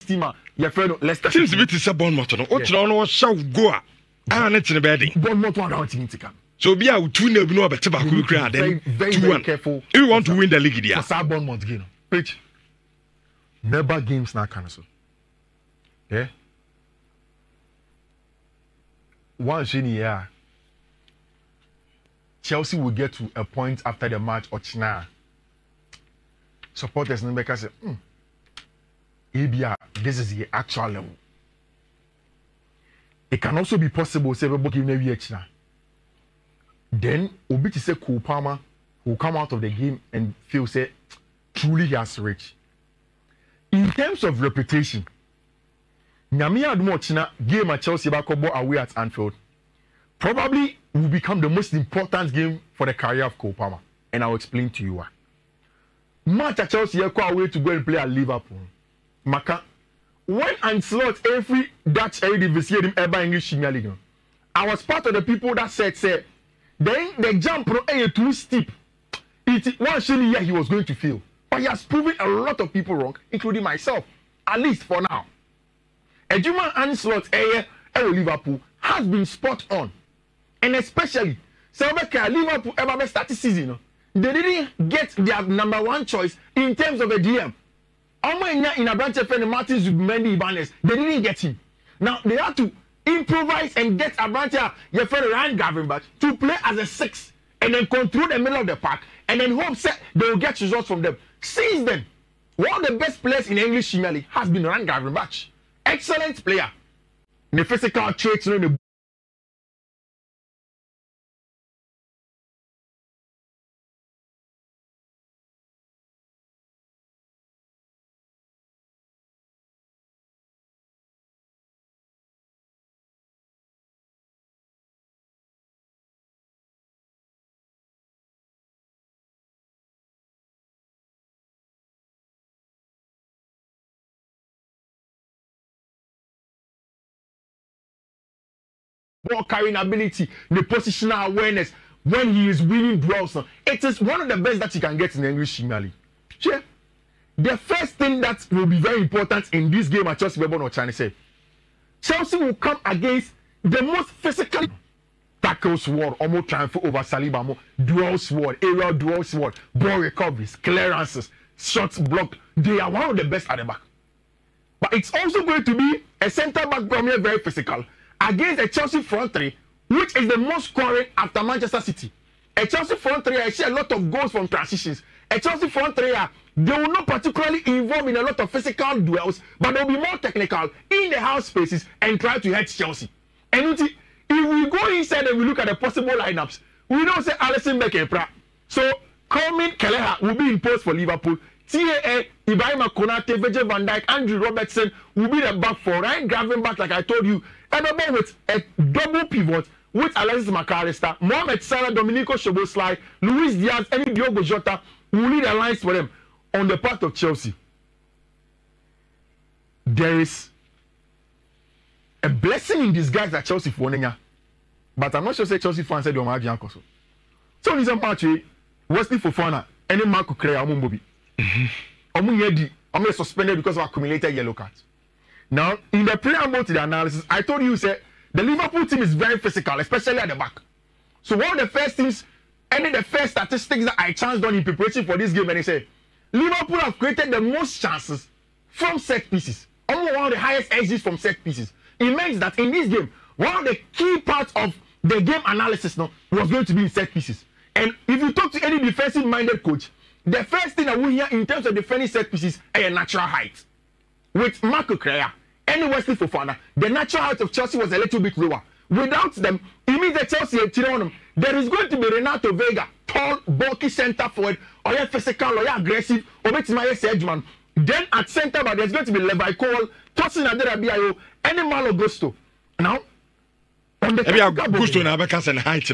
team, your friend Leicester. Seems to be to say Bournemouth. What you know, shall go. I need to be Bournemouth one out in Tika. So be out 2-0 no better back we cry then. Very careful. If you want to win the league, yeah. For Bournemouth game. Pitch. Never games now cancel. Yeah. Once in a year, Chelsea will get to a point after the match or China. Supporters and make us say, ABR, this is the actual level. It can also be possible, say, we give them China. Then, Obi to say, Cole Palmer will come out of the game and feel, say, truly he has reached. In terms of reputation, Nyamia Admochina game at Chelsea back away at Anfield probably will become the most important game for the career of Cole Palmer. And I'll explain to you why. Match at Chelsea go away to go and play at Liverpool. Maka, when Ancelot every Dutch Eredivisie him ever English Premier League, I was part of the people that said, then the jump too steep. It one shilling year he was going to fail. But he has proven a lot of people wrong, including myself, at least for now. Ejuma Ancelot Liverpool has been spot on. And especially, Liverpool ever started season. They didn't get their number one choice in terms of a DM. In a branch of Martin Zubimendi Ibanez, they didn't get him. Now they had to improvise and get a branch of your friend Ryan Gravenberch to play as a 6 and then control the middle of the park and then hope they will get results from them. Since then, one of the best players in English Premier League has been Ryan Gravenberch. Excellent player. The physical traits, the ball carrying ability, the positional awareness when he is winning duels. It is one of the best that you can get in the English Premier League. Sure. The first thing that will be very important in this game at Chelsea or China say, Chelsea will come against the most physical tackle sword, almost triumph over Saliba, dual sword, aerial dual sword, ball recoveries, clearances, shots blocked. They are one of the best at the back. But it's also going to be a centre back premier very physical against a Chelsea front three, which is the most scoring after Manchester City. A Chelsea front three, I see a lot of goals from transitions. A Chelsea front three, they will not particularly involve in a lot of physical duels, but they'll be more technical in the half spaces and try to hurt Chelsea. And if we go inside and we look at the possible lineups, we don't say Alisson Becker. So Coleman Kelleher will be in post for Liverpool. TAA, Ibrahima Konate, Virgil van Dijk, Andrew Robertson will be the back for Ryan Gravenberch, like I told you. And with a double pivot with Alexis McAllister, Mohamed Salah, Domenico Szoboszlai, Luis Diaz, and Diogo Jota will lead the lines for them on the part of Chelsea. There is a blessing in disguise at Chelsea for Nenya. But I'm not sure say Chelsea fans said they are going to so in some part, Wesley Fofana, any Marco Crea, Mumbobi. I'm suspended because of accumulated yellow cards. Now, in the preamble to the analysis, I told you, say, the Liverpool team is very physical, especially at the back. So one of the first things, any of the first statistics that I chanced on in preparation for this game, and they say, Liverpool have created the most chances from set pieces. Almost one of the highest edges from set pieces. It means that in this game, one of the key parts of the game analysis now was going to be in set pieces. And if you talk to any defensive-minded coach, the first thing that we hear in terms of defending set pieces is a natural height. With Marco Crea and Wesley Fofana, the natural height of Chelsea was a little bit lower. Without them, it means that Chelsea there is going to be Renato Vega, tall, bulky centre forward, or physical, or aggressive, or Edgeman. Then at centre back, there's going to be Levi Cole, Tosin Aderabiayo, and Malo Gusto. Now, on the Gusto na Abakas and height,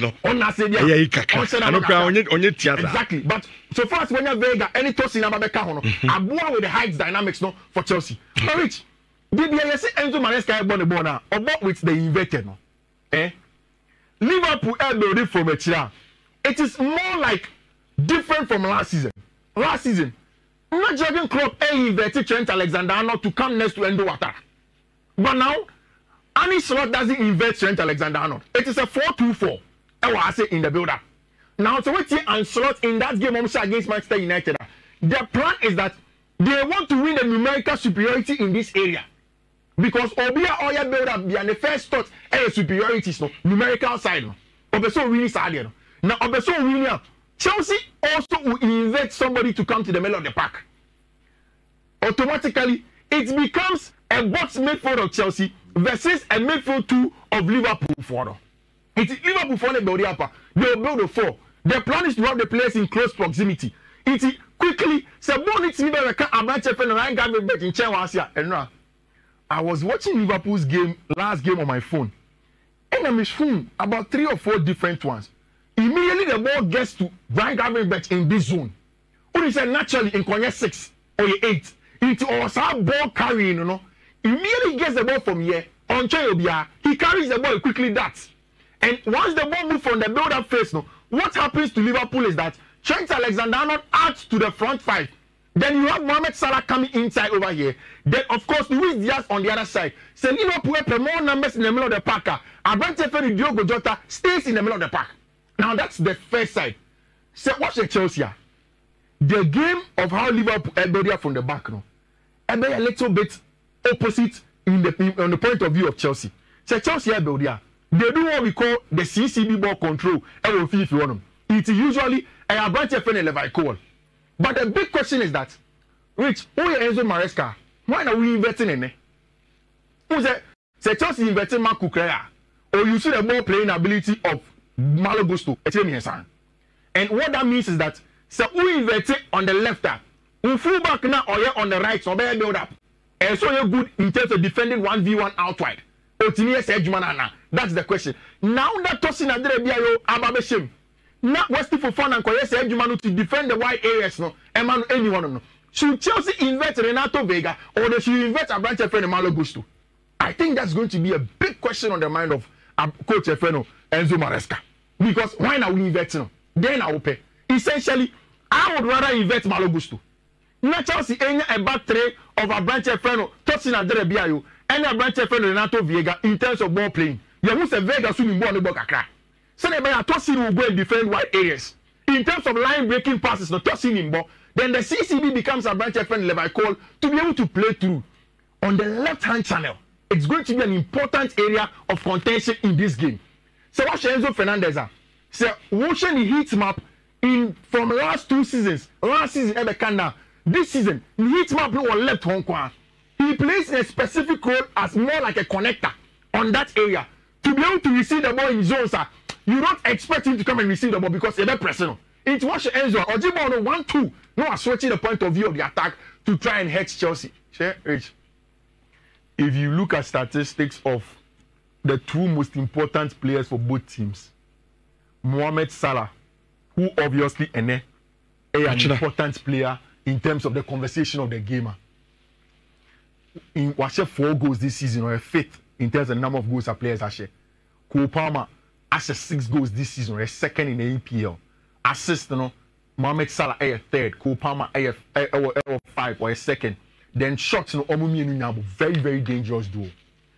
exactly. But so far as when you Vega, any Tosin Ababeka, Abua with the heights dynamics no for Chelsea. Now, Rich, did you say Enzo Maresca born the born or what with the inverted? No? Liverpool are building from a chair. It is more like different from last season. Last season, not Jurgen Klopp inverted Trent Alexander-Arnold to come next to Endo Ouattara. But now, Arne Slot doesn't invert Trent Alexander-Arnold. It is a 4-2-4. I say in the build-up. Now, so what's and Slot in that game against Manchester United? Their plan is that they want to win the numerical superiority in this area. Because Obia Oya build-up behind the first thought superiority is no numerical side. No. Obeso winning side. Now, Obeso winning. Chelsea also will invite somebody to come to the middle of the park. Automatically, it becomes a box midfield of Chelsea versus a midfield 2 of Liverpool for. It's Liverpool for the build up. They'll build a 4. Their plan is to have the players in close proximity. It's quickly. I was watching Liverpool's last game on my phone, and I'm phone about 3 or 4 different ones. Immediately the ball gets to Ryan Gravenberch in this zone. What is naturally in corner 6 or 8? It's also ball carrying, you know. Immediately gets the ball from here on Chayobia. He carries the ball quickly. That, and once the ball moves from the build-up phase, no, what happens to Liverpool is that Trent Alexander-Arnold adds to the front 5. Then you have Mohamed Salah coming inside over here. Then of course Luis Diaz on the other side. So Liverpool have more numbers in the middle of the park. Abrante Ferry Diogo Jota stays in the middle of the park. Now that's the first side. So watch the Chelsea. The game of how Liverpool are from the back, no, and they a little bit opposite on the point of view of Chelsea. So Chelsea they do what we call the CCB ball control. It's usually a Abrante Ferry level call. But the big question is that, Rich, who is Enzo Maresca? Why are we investing in it? Who say Chelsea investing Mark Kukurea? Or you see the ball playing ability of Malo Gusto? And what that means is that, so who invested on the left, who full back now or on the right, so they build up. And so you're good in terms of defending 1v1 outside. That's the question. Now that tossing at the Biayo Ababeshim. Not Westy for fun and Koyese Ejumanu to defend the wide areas, no, and anyone no. Should Chelsea invest Renato Vega or they should invest Abrante Ferry Malo Gusto? I think that's going to be a big question on the mind of Coach Efeno Enzo Maresca. Because why not we invest no? Then I will pay. Essentially, I would rather invest Malo Gusto. Not Chelsea any a back tray of Abrante Ferry tossing at the Biayo and Abrante Ferry Renato Vega in terms of ball playing. You must have Vega swimming ball on the ball. So they may tossing will go and defend wide areas. In terms of line breaking passes, not tossing in ball, then the CCB becomes a branch FN level call to be able to play through. On the left-hand channel, it's going to be an important area of contention in this game. So what Enzo Fernandez so watching the heat map from last 2 seasons, last season Ebekanda, this season, the heat map no on left Hong Kong. He plays a specific role as more like a connector on that area. To be able to receive the ball in zones, you don't expect him to come and receive the ball because you're pressing. It's watch Enzo or Jibo on 1-2. No, switching the point of view of the attack to try and hurt Chelsea. Rich, if you look at statistics of the 2 most important players for both teams, Mohamed Salah, who obviously an important player in terms of the conversation of the game. In watch 4 goals this season or a 5th in terms of the number of goals that players are share. Cole Palmer has 6 goals this season, or a 2nd in the EPL. Assist, you know, Mohamed Salah a 3rd, Cole Palmer a 5 or a 2nd. Then shots, you know, Omumi and Nyabo, very, very dangerous duo.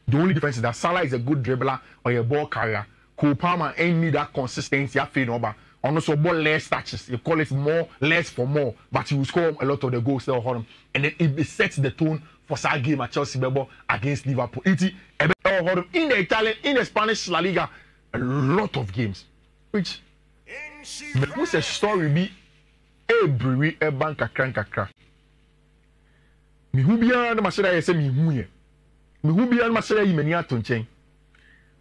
The only difference is that Salah is a good dribbler or a ball carrier. Cole Palmer ain't need that consistency. And also ball less touches. You call it more, less for more, but he will score a lot of the goals there, and then it sets the tone for that game at Chelsea against Liverpool. In the Italian, in the Spanish La Liga, a lot of games, which makes a story be a brewery, a bank, a crank, a crack. Me who be on the Masada, I say me who be on Masada, you may not change.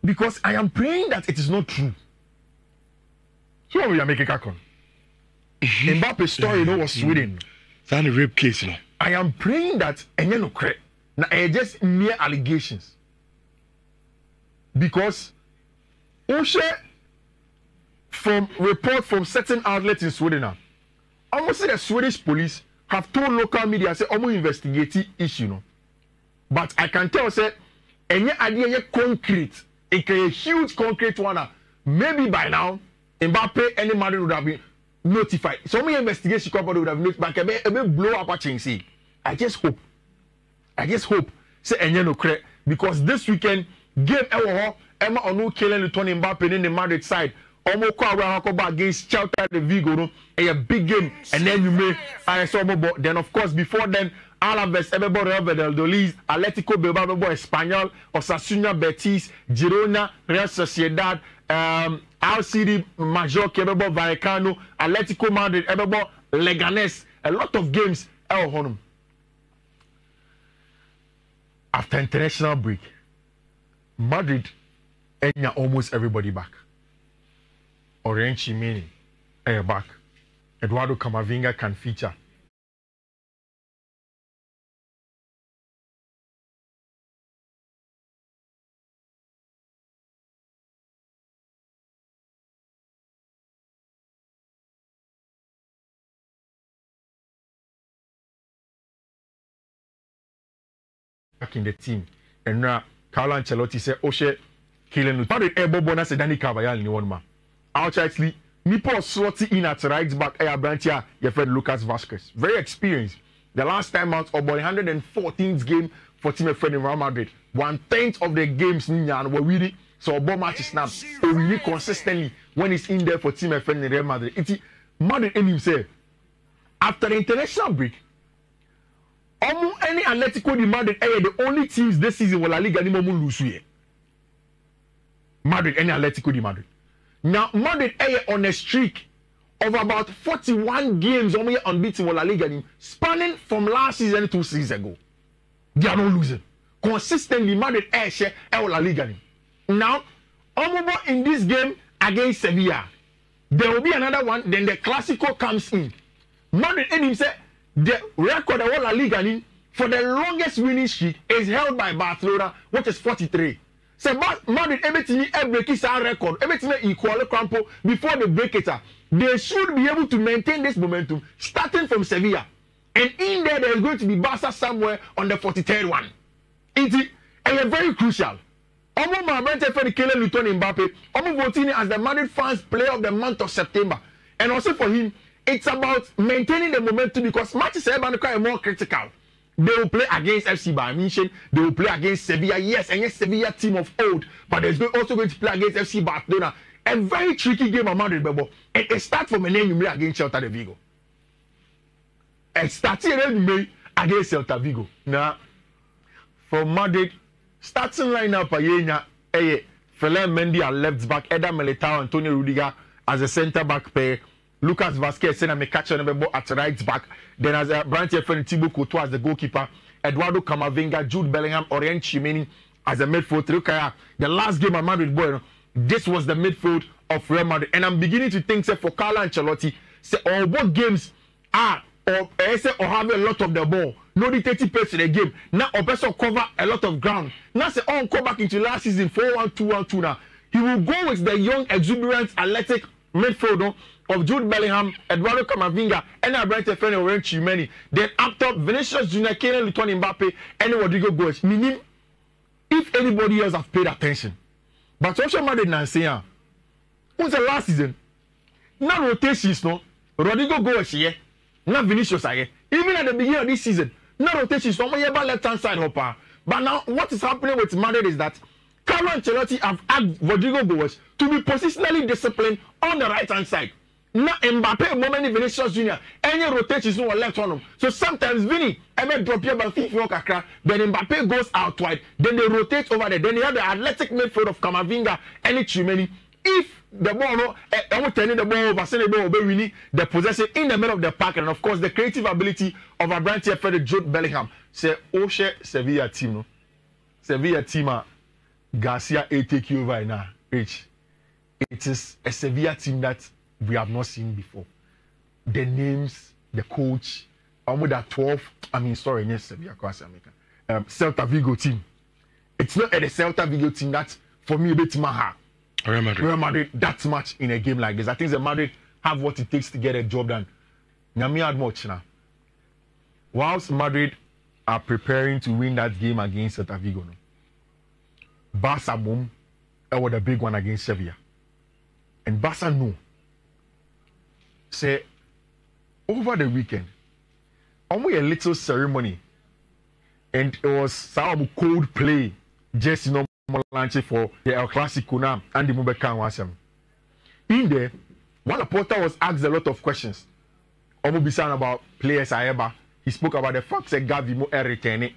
Because I am praying that it is not true. So we are making a con. Mbappe's story, you know, was Sweden. That's a rape case, you know. I am praying that and you know correct. Now just mere allegations. Because from report from certain outlets in Sweden now, almost the Swedish police have told local media say almost investigate issue, no. But I can tell say any idea concrete, a huge concrete one. Maybe by now Mbappe any Madrid would have been notify. Some investigation company would have notified, but a blow up a chain. See, I just hope. Say enye no credit because this weekend game Emma Onu killing the Tony Mbappe in the Madrid side. Almost against Celta de Vigo, no, a big game, and then you may I saw more. Then of course before then, Alaves, everybody Real Valladolid, Atletico Bilbao, Espanyol, Osasuna, Betis, Girona, Real Sociedad, RCD Mallorca, everybody Vallecano, Atletico Madrid, everybody Leganés, a lot of games. After international break, Madrid enya almost everybody back. Orange Chimini back. Eduardo Camavinga can feature. Back in the team. And now Carlo Ancelotti said, Oshe, killing Madrid bonus Dani Carvajal in one man. Outrightly, Nipo slotted in at right back Air Brantia, your friend Lucas Vazquez. Very experienced. The last time out of 114th game for team friend in Real Madrid. 1/10 of the games were really so ball matches now. So really consistently when he's in there for team friend in Real Madrid. It's Madrid in himself. After the international break, almost any Atletico de Madrid the only teams this season will La Liga ni momu lose here. Madrid, any Atletico de Madrid. Now, Madrid on a streak of about 41 games unbeaten with La Liga, spanning from last season to 2 seasons ago. They are not losing. Consistently, Madrid share La Liga. Now, in this game against Sevilla, there will be another one, then the Clásico comes in. Madrid said the record of La Liga for the longest winning streak is held by Barcelona, which is 43. So Madrid everything break his record, everything equal crampo before they break it. They should be able to maintain this momentum starting from Sevilla. And in there is going to be Barca somewhere on the 43rd one. It is very crucial. Omo Mabente for the Kylian Mbappe, Omo voting as the Madrid fans player of the month of September. And also for him, it's about maintaining the momentum because matches are more critical. They will play against FC Bayern Munich. They will play against Sevilla. Yes, and yes, Sevilla team of old. But there's also going to play against FC Barcelona. A very tricky game of Madrid, but it starts from a name against Celta de Vigo. It starts against Celta Vigo. Now, for Madrid, starting lineup Fellaini Mendy at left back, Eder Militao, Antonio Rudiger as a centre back pair. Lucas Vazquez and Mekacho at right back. Then as a branch friend Thibaut Courtois as the goalkeeper. Eduardo Camavinga, Jude Bellingham, Orient Chimeni as a midfield. The last game of Madrid boy, this was the midfield of Real Madrid. And I'm beginning to think say for Carlo Ancelotti, say all both games are or have a lot of the ball. No dictating pace in the game. Now also cover a lot of ground. Now say on come back into last season 4-1-2-1-2 now. He will go with the young, exuberant, athletic midfield of Jude Bellingham, Eduardo Camavinga, and a bright friend of Chimeni. Then after Vinicius Junior, Kylian Mbappe, and Rodrigo Goes. Meaning, if anybody else have paid attention, but social Madrid Nancy, what's the last season? Now rotations, no. Rodrigo Goes here, not Vinicius here. Even at the beginning of this season, no rotations. No more left hand side hopper. But now, what is happening with Madrid is that Carlo Ancelotti have asked Rodrigo Goes to be positionally disciplined on the right hand side. Now Mbappe, moment Vinicius Junior, any rotations no left on him. So sometimes Vinny, I may drop here by Fiifi-Manfred, then Mbappe goes out wide, then they rotate over there. Then you have the athletic midfield of Camavinga and Chimeni. If the ball, no, I'm turning the ball over, sending the ball, winning the possession in the middle of the park, and of course the creative ability of a branch here for the Jude Bellingham. Say, Oshe Sevilla team, no, Sevilla team, Garcia take you over now. Rich, it is a Sevilla team that we have not seen before. The names, the coach, almost that 12. I mean, sorry, yes, Sevilla, Celta Vigo team. It's not a Celta Vigo team that for me a bit maha. Real Madrid that much in a game like this. I think the Madrid have what it takes to get a job done. Nyami had much now. Whilst Madrid are preparing to win that game against Celta Vigo, no, Barca boom, that was the big one against Sevilla. And Barca know. say over the weekend, only a little ceremony, and it was some cold play, just normal launch for the El Clasico now, and the Mubekan Wasam. In there, one reporter was asked a lot of questions. Omo Bisan about players Ayeba. He spoke about the fact that Gavi mo returning.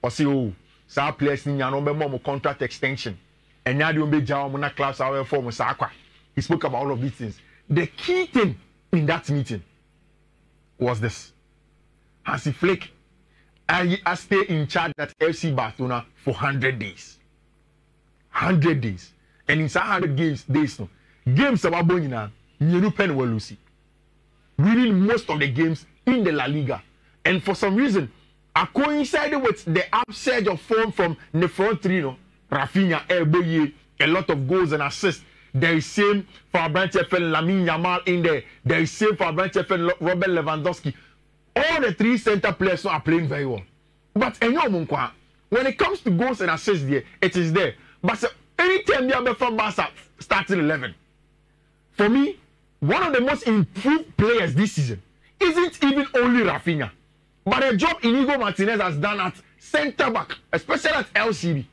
Or say, oh, some players need no contract extension. And now they be jaw na class our form Sakwa. He spoke about all of these things. The key thing in that meeting was this. Hansi Flick, I stay in charge at FC Barcelona for 100 days. 100 days. And in 100 days, no. Games about Bonina, Nienu Pen will lose. Winning most of the games in the La Liga. And for some reason, I coincided with the upsurge of form from the front three, no? Rafinha, Eboye, a lot of goals and assists. There is same for Branch FN, Lamine Yamal in there. There is same for Branch FN, Robert Lewandowski. All the three center players are playing very well. But when it comes to goals and assists, there, it is there. But anytime you have from Barca starting 11, for me, one of the most improved players this season isn't even only Rafinha, but the job Inigo Martinez has done at center back, especially at LCB.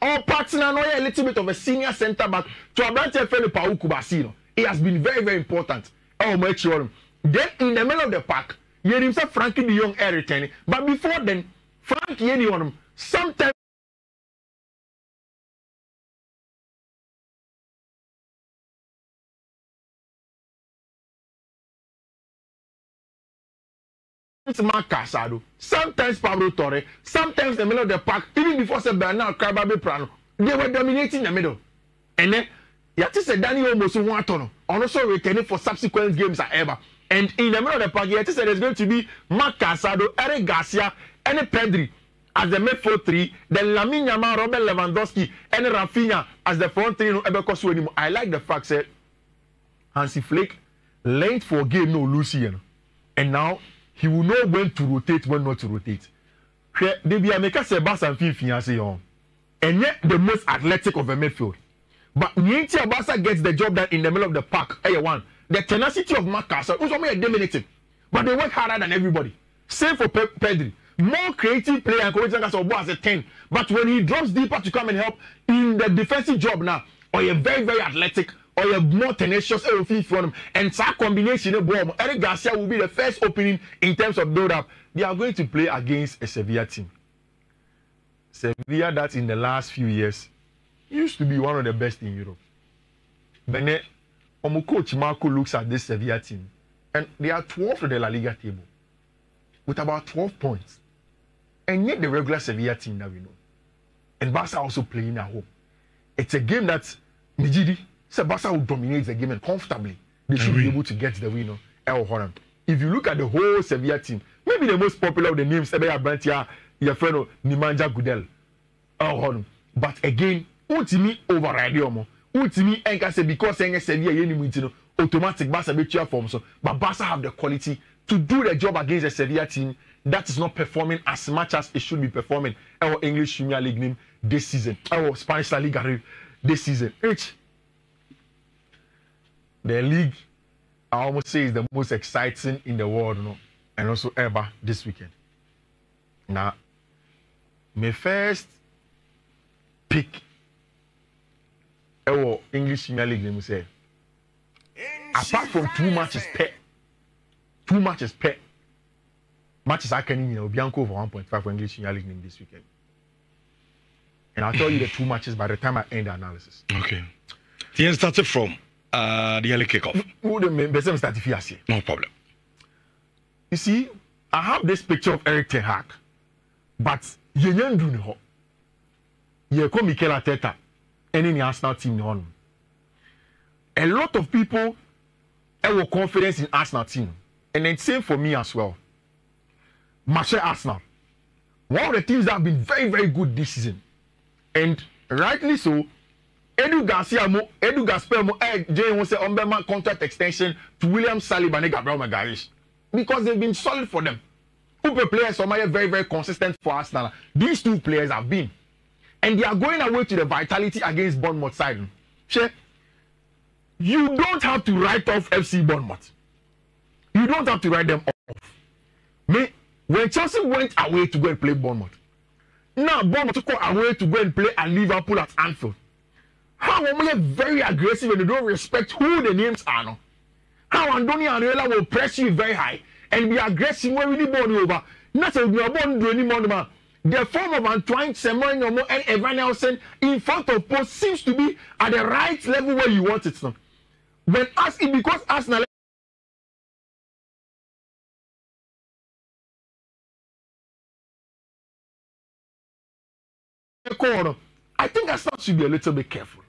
Our partner now a little bit of a senior center back to Abrante Feli Pauku Basino. He has been very, very important. Oh, my children. Then in the middle of the pack, you himself Frankie de Jong air returning. But before then, Frankie Yeni sometimes Mark Casado, sometimes Pablo Torre, sometimes in the middle of the pack, even before Bernard Carbabe Prano, they were dominating the middle. And then you have to say Daniel almost one ton, also returning for subsequent games at ever. And in the middle of the pack, you have to say there's going to be Mark Casado, Eric Garcia, and Pedri as the midfield three, then Lamine Yamal, Robert Lewandowski, and Rafinha as the front three. I like the fact that Hansi Flick length for game no Lucian, and now he will know when to rotate, when not to rotate. They be a maker say Barca and Fiifi-Manfred, and yet the most athletic of the midfield. But Nientia Barca gets the job done in the middle of the park. The tenacity of Marcus was only dominating, but they work harder than everybody. Same for Pedri, more creative player and coincidence of as a 10. But when he drops deeper to come and help in the defensive job now, or you're very, very athletic, or you're more tenacious from and that combination of bomb, Eric Garcia will be the first opening in terms of build-up. They are going to play against a Sevilla team. Sevilla that in the last few years used to be one of the best in Europe. But now, coach Marco looks at this Sevilla team, and they are 12th on the La Liga table with about 12 points. And yet the regular Sevilla team that we know. And Barca also playing at home. It's a game that Nijidi, Barca will dominate the game and comfortably. They should be able to get the winner. If you look at the whole Sevilla team, maybe the most popular of the names, Brantia, your friend Nimanja Gudel. But again, ultimately override Yomo. Ultimately, because Sevilla automatic Barca be cheer form. But Barca have the quality to do the job against the Sevilla team that is not performing as much as it should be performing. Our English Premier League name this season, our Spanish La Liga this season. The league, I almost say, is the most exciting in the world, and also ever this weekend. Now, my first pick, our English Premier League name say, apart from two matches per matches I can Bianco for 1.5 for English Premier League name this weekend. And I'll tell you the two matches by the time I end the analysis. Okay. The end started from the early kickoff. No problem. You see, I have this picture of Eric Ten Hag, but you don't know. You come Mikel Arteta, and in the Arsenal team on. A lot of people have confidence in Arsenal team, and it's same for me as well. Marseille Arsenal, one of the teams that have been very, very good this season, and rightly so. Edu Gaspar Jay wants to say contract extension to William Saliba and Gabriel Magalhaes because they've been solid for them. Upe players are very, very consistent for Arsenal. These two players have been, and they are going away to the vitality against Bournemouth side. You don't have to write off FC Bournemouth. we don't have to write them off. When Chelsea went away to go and play Bournemouth, now Bournemouth go away to go and play at Liverpool at Anfield. How are we very aggressive and they don't respect who the names are? No? How Andoni Areola will press you very high and be aggressive when we need ball over. Not a ball do anymore. The form of Antoine Semenyo and Evan Nelson in front of post seems to be at the right level where you want it now. When because Arsenal I think Arsenal should be a little bit careful.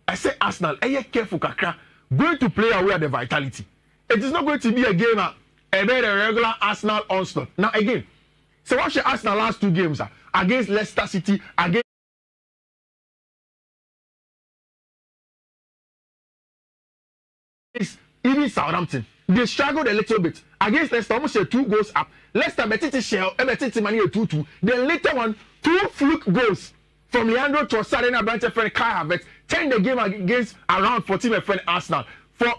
I say Arsenal, careful kakra, going to play away at the vitality. It is not going to be a game a regular Arsenal onslaught. Now again, so watch the Arsenal last 2 games against Leicester City, against even Southampton. They struggled a little bit against Leicester. Almost 2 goals up. Leicester betiti shell, betiti money 2-2. The later one, 2 fluke goals from Leandro Trossard and a bunch of friend Kai Havertz. Turn the game against around 14 my friend Arsenal. For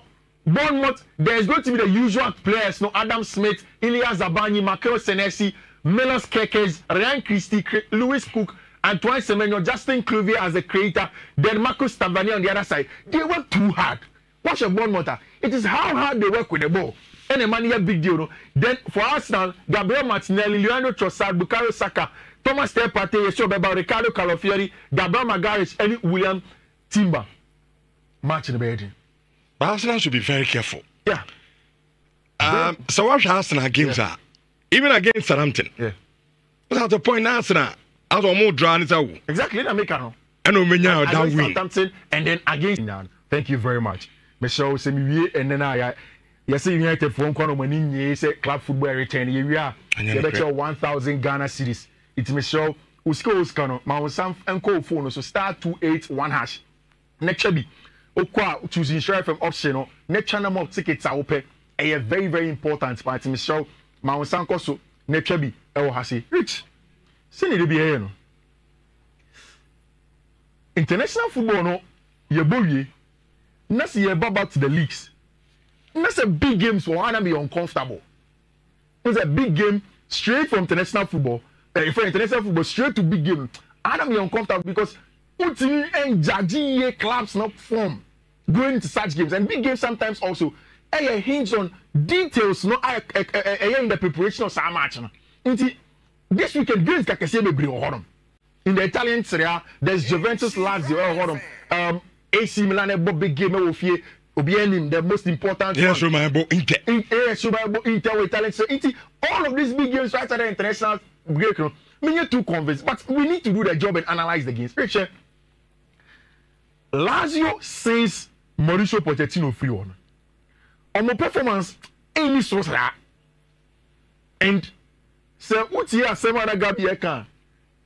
Bournemouth, there is going to be the usual players, no Adam Smith, Ilya Zabani, Michael Senesi, Milos Kekes, Ryan Christie, Lewis Cook, Antoine Semenyo, Justin Kluivert as the creator, then Marcus Tavernier on the other side. They work too hard. Watch a Bournemouth. It is how hard they work with the ball. And the money a big deal. No? Then for Arsenal, Gabriel Martinelli, Leandro Trossard, Bukayo Saka, Thomas Partey, Yeshua Beba, Ricardo Calafiori, Gabriel Magalhaes, and William Timber. Match in the bed. But Arsenal should be very careful. Yeah. So watch Arsenal games are even against Southampton. Yeah. But at the point Arsenal, out of more drawn is out. Exactly. That make no. And Omenya that win. Southampton and then against. Thank you very much. Michelle Semi and then I say United phone call when say club football return. You are 1,000 Ghana cedis. It's Michelle Usko my son and call phone so *281#. Next be Okwa choosing share from option next channel of tickets are open. A very, very important part. Michelle my son so next be hasi rich. See it be here no. International football no ye boy. Let's see back to the leagues. That's a big game for one to be uncomfortable. It's a big game straight from international football. For international football, straight to big game. I don't be uncomfortable because Utini and Jaji clubs not form going into such games. And big games sometimes also hinge on details not in the preparation of some match. This weekend games Kakasebe bring in the Italian Serie A, there's Juventus Lazio AC Milan a big game of here. The most important. Yes, Inter. Inter with talent. So all of these big games right at the international break. We need to convince, but we need to do the job and analyze the games. Richard, Lazio says Mauricio Pochettino free one. On my performance, any source and so what's here? Semana Gabieka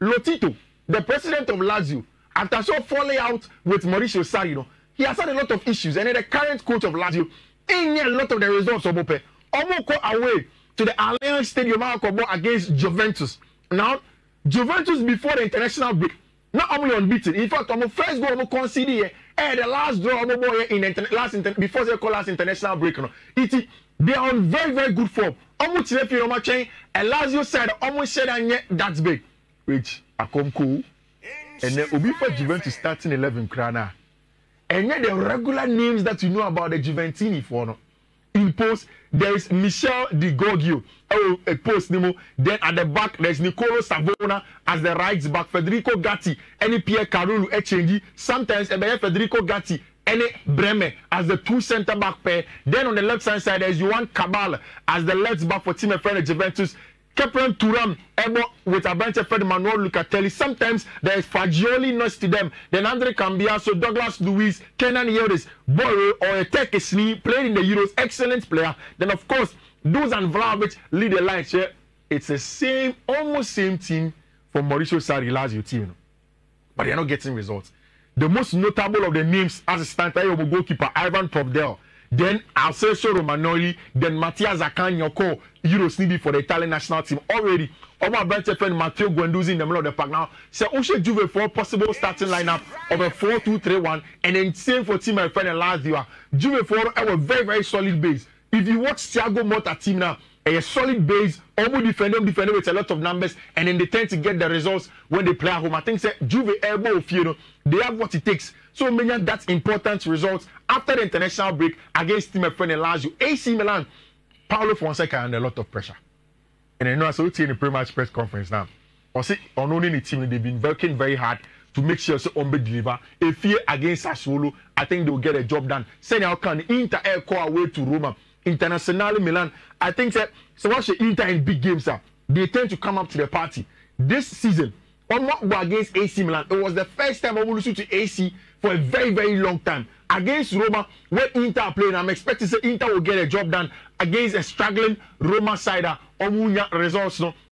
Lotito, the president of Lazio. After so falling out with Mauricio Sarri, he has had a lot of issues, and then the current coach of Lazio, ain't a lot of the results of Bope. Almost go away to the Allianz Stadium against Juventus. Now, Juventus before the international break, not only unbeaten. In fact, on the first goal, we conceded the last draw before they call last international break. They are on very, very good form. Almost and Lazio said almost said that's big. Which I come cool. And then Obi for Juventus starting 11 krana. And yet the regular names that you know about the Juventini for in post there is Michel Di Giorgio, a post Nemo. Then at the back there's Nicolo Savona as the right back, Federico Gatti, any Pierre Carulu Echengi, sometimes Federico Gatti, any Bremer as the 2 center back pair. Then on the left hand side there's Juan Cabal as the left back for Team Friend Juventus. Kepren Turam, Ebo with a bunch of Fred Manuel Lucatelli. Sometimes there is Fagioli next to them. Then Andre Cambiaso, Douglas Luiz, Kenan Yildiz, Boyle or a Tekesni played in the Euros, excellent player. Then of course, Dusan Vlahovic lead the line here. It's the almost same team for Mauricio Sarri Lazio team, but they're not getting results. The most notable of the names as a stand-by goalkeeper Ivan Povdel. Then Alessio Romagnoli, then Mattia Zaccagni, Euros needed for the Italian national team already. Our bench friend Matteo Guendouzi in the middle of the pack now. So Ushe Juve for possible starting lineup of a 4-2-3-1, and then same for team my friend Lazio. Juve for a very, very solid base. if you watch Thiago Motta team now, a solid base, almost defending with a lot of numbers, and then they tend to get the results when they play at home. I think say Juve elbow, you know, they have what it takes. So many that's important results after the international break against Team FN and Lazio. AC Milan, Paulo Fonseca under a lot of pressure. And I know I saw it in the pre-match press conference now. Or say on owning the team, they've been working very hard to make sure so Ombe deliver. If here against Sassuolo, I think they'll get a job done. Send out can Inter air call away to Roma. International Milan, I think that so watch the Inter in big games, they tend to come up to the party. This season, on what were against AC Milan, it was the first time I will lose to AC for a very, very long time. Against Roma, when Inter are playing, I'm expecting that Inter will get a job done against a struggling Roma side. Results, no.